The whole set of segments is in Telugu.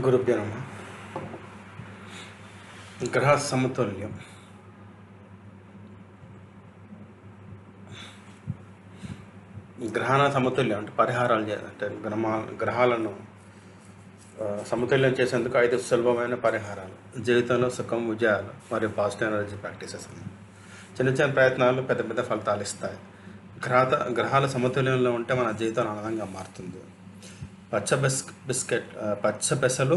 గురుభ్యో నమః. గ్రహ సమతుల్యం. గ్రహణ సమతుల్యం అంటే పరిహారాలు చేయాలి. అంటే గ్రహాలను సమతుల్యం చేసేందుకు 5 సులభమైన పరిహారాలు. జీవితంలో సుఖం, విజయాలు మరియు పాజిటివ్ ఎనర్జీ ప్రాక్టీసెస్. చిన్న చిన్న ప్రయత్నాలు పెద్ద పెద్ద ఫలితాలు ఇస్తాయి. గ్రహాల సమతుల్యంలో ఉంటే మన జీవితం ఆనందంగా మారుతుంది. పచ్చ పెసలు,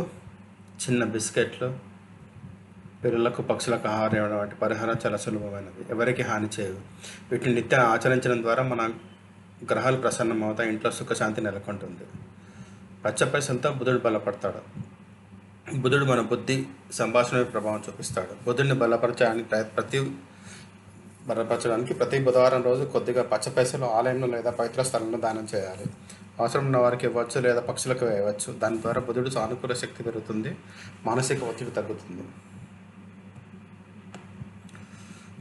చిన్న బిస్కెట్లు, పిల్లలకు పక్షులకు ఆహారం ఇవ్వడం వంటి పరిహారం చాలా సులభమైనవి, ఎవరికి హాని చేయవు. వీటిని నిత్యం ఆచరించడం ద్వారా మన గ్రహాలు ప్రసన్నమవుతాయి, ఇంట్లో సుఖశాంతి నెలకొంటుంది. పచ్చ పెసలతో బుధుడు బలపడతాడు. బుధుడు మన బుద్ధి, సంభాషణపై ప్రభావం చూపిస్తాడు. బుధుడిని బలపరచడానికి ప్రతి బుధవారం రోజు కొద్దిగా పచ్చ పెసలు ఆలయంలో లేదా పవిత్ర స్థలంలో దానం చేయాలి. అవసరం ఉన్న వారికి ఇవ్వచ్చు లేదా పక్షులకు వేయవచ్చు. దాని ద్వారా బుధుడు సానుకూల శక్తి పెరుగుతుంది, మానసిక ఒత్తిడి తగ్గుతుంది.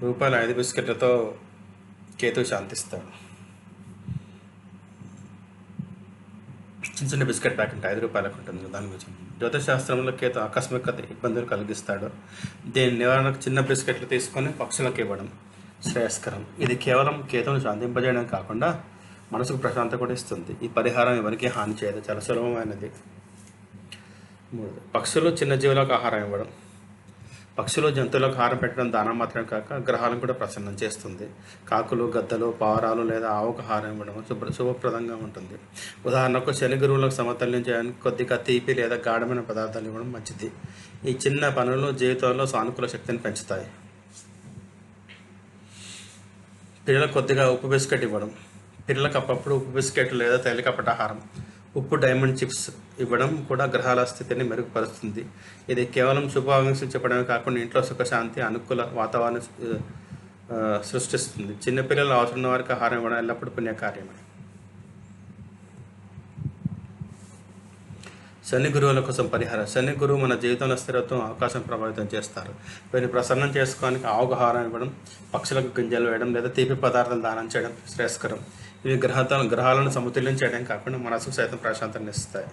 రూపాయల 5 బిస్కెట్లతో కేతు శాంతిస్తాడు. చిన్న చిన్న బిస్కెట్ ప్యాకెట్ 5 రూపాయలకు ఉంటుంది. దాని గురించి జ్యోతిష్ శాస్త్రంలో కేతు ఆకస్మిక ఇబ్బందులు కలిగిస్తాడు. దీని నివారణకు చిన్న బిస్కెట్లు తీసుకొని పక్షులకు ఇవ్వడం శ్రేయస్కరం. ఇది కేవలం కేతువును శాంతింపజేయడం కాకుండా మనసుకు ప్రశాంతత కూడా ఇస్తుంది. ఈ పరిహారం ఎవరికీ హాని చేయదు, చాలా సులభమైనది. 3. పక్షులు, చిన్న జీవులకు ఆహారం ఇవ్వడం. పక్షులు, జంతువులకు ఆహారం పెట్టడం దానం మాత్రమే కాక గ్రహాలను కూడా ప్రసన్నం చేస్తుంది. కాకులు, గద్దలు, పావురాలు లేదా ఆవుకు ఆహారం ఇవ్వడం శుభప్రదంగా ఉంటుంది. ఉదాహరణకు శని గురువులకు సమతుల్యం చేయడానికి కొద్దిగా తీపి లేదా గాఢమైన పదార్థాలు ఇవ్వడం మంచిది. ఈ చిన్న పనులు జీవితంలో సానుకూల శక్తిని పెంచుతాయి. పిల్లలకు కొద్దిగా ఉప్పు బిస్కెట్ ఇవ్వడం. పిల్లలకు అప్పుడప్పుడు ఉప్పు బిస్కెట్ లేదా తేలికపాటి ఆహారం, ఉప్పు డైమండ్ చిప్స్ ఇవ్వడం కూడా గ్రహాల స్థితిని మెరుగుపరుస్తుంది. ఇది కేవలం శుభాకాంక్షలు చెప్పడమే కాకుండా ఇంట్లో సుఖశాంతి, అనుకూల వాతావరణం సృష్టిస్తుంది. చిన్నపిల్లలు అవసరం ఉన్న వారికి ఆహారం ఇవ్వడం ఎల్లప్పుడూ పుణ్యకార్యమే. శని గురువుల కోసం పరిహారం. శని గురువు మన జీవితంలో స్థిరత్వం, అవకాశం ప్రభావితం చేస్తారు. వీరిని ప్రసన్నం చేసుకోవడానికి ఆవుకు ఆహారం ఇవ్వడం, పక్షులకు గింజలు వేయడం లేదా తీపి పదార్థాలు దానం చేయడం శ్రేయస్కరం. ఇవి గ్రహాలను సమతుల్యం చేయడం కాకుండా మనసుకు సైతం ప్రశాంతతను ఇస్తాయి.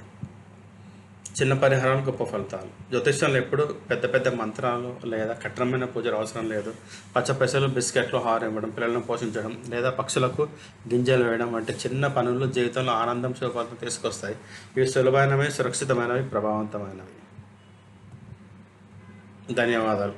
చిన్న పరిహారాలు, గొప్ప ఫలితాలు. జ్యోతిష్యంలో ఎప్పుడు పెద్ద పెద్ద మంత్రాలు లేదా కఠినమైన పూజలు అవసరం లేదు. పచ్చ పెసలు, బిస్కెట్లు ఆహారం ఇవ్వడం, పిల్లలను పోషించడం లేదా పక్షులకు గింజలు వేయడం వంటి చిన్న పనులు జీవితంలో ఆనందం, శుభాలను తీసుకొస్తాయి. ఇవి సులభమైనవి, సురక్షితమైనవి, ప్రభావవంతమైనవి. ధన్యవాదాలు.